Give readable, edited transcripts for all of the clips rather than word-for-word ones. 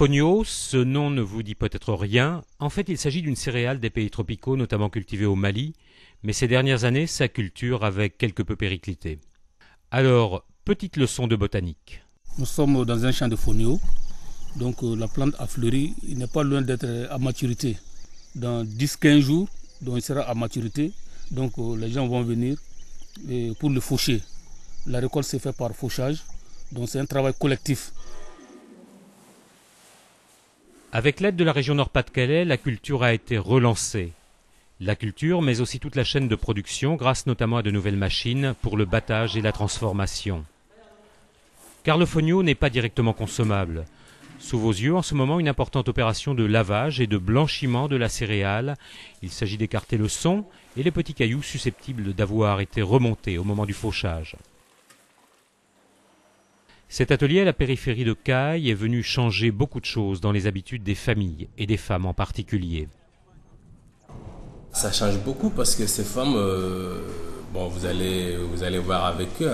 Fonio, ce nom ne vous dit peut-être rien. En fait, il s'agit d'une céréale des pays tropicaux, notamment cultivée au Mali, mais ces dernières années, sa culture avait quelque peu périclité. Alors, petite leçon de botanique. Nous sommes dans un champ de fonio, donc la plante a fleuri, il n'est pas loin d'être à maturité. Dans 10-15 jours, donc il sera à maturité, donc les gens vont venir pour le faucher. La récolte se fait par fauchage, donc c'est un travail collectif. Avec l'aide de la région Nord-Pas-de-Calais, la culture a été relancée. La culture, mais aussi toute la chaîne de production, grâce notamment à de nouvelles machines pour le battage et la transformation. Car le fonio n'est pas directement consommable. Sous vos yeux, en ce moment, une importante opération de lavage et de blanchiment de la céréale. Il s'agit d'écarter le son et les petits cailloux susceptibles d'avoir été remontés au moment du fauchage. Cet atelier à la périphérie de Caille est venu changer beaucoup de choses dans les habitudes des familles et des femmes en particulier. Ça change beaucoup parce que ces femmes, vous allez voir avec eux,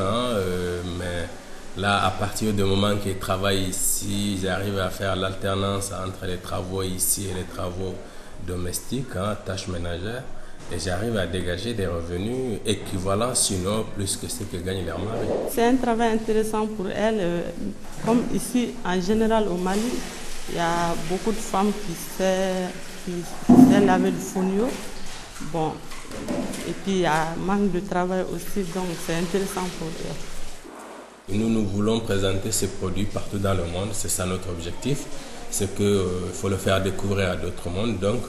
mais là, à partir du moment qu'ils travaillent ici, ils arrivent à faire l'alternance entre les travaux ici et les travaux domestiques, tâches ménagères, et j'arrive à dégager des revenus équivalents, sinon plus que ce que gagnent leurs maris. C'est un travail intéressant pour elles. Comme ici, en général au Mali, il y a beaucoup de femmes qui savent laver le fonio. Bon, et puis il y a un manque de travail aussi, donc c'est intéressant pour elles. Nous voulons présenter ces produits partout dans le monde, c'est ça notre objectif. C'est qu'il faut le faire découvrir à d'autres mondes, donc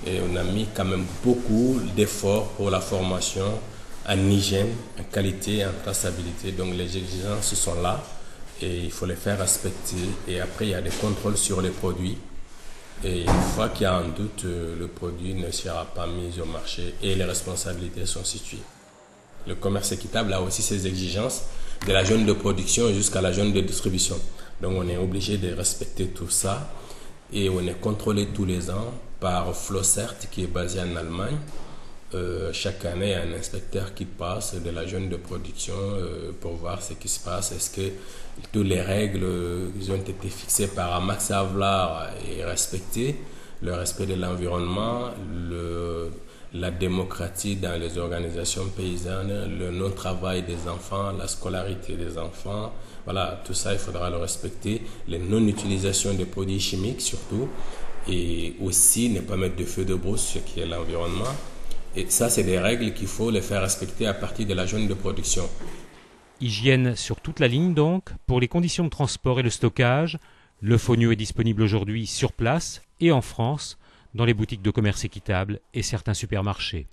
et on a mis quand même beaucoup d'efforts pour la formation en hygiène, en qualité, en traçabilité. Donc les exigences sont là et il faut les faire respecter. Et après, il y a des contrôles sur les produits. Et une fois qu'il y a un doute, le produit ne sera pas mis au marché et les responsabilités sont situées. Le commerce équitable a aussi ses exigences de la zone de production jusqu'à la zone de distribution. Donc on est obligé de respecter tout ça et on est contrôlé tous les ans par Flossert qui est basé en Allemagne. Chaque année, il y a un inspecteur qui passe de la zone de production pour voir ce qui se passe. Est-ce que toutes les règles qui ont été fixées par Max Havelaar est respectées, le respect de l'environnement, la démocratie dans les organisations paysannes, le non-travail des enfants, la scolarité des enfants. Voilà, tout ça, il faudra le respecter. Les non-utilisations de produits chimiques surtout. Et aussi ne pas mettre de feu de brousse, ce qui est l'environnement. Et ça, c'est des règles qu'il faut les faire respecter à partir de la zone de production. Hygiène sur toute la ligne donc. Pour les conditions de transport et le stockage, le fonio est disponible aujourd'hui sur place et en France, dans les boutiques de commerce équitable et certains supermarchés.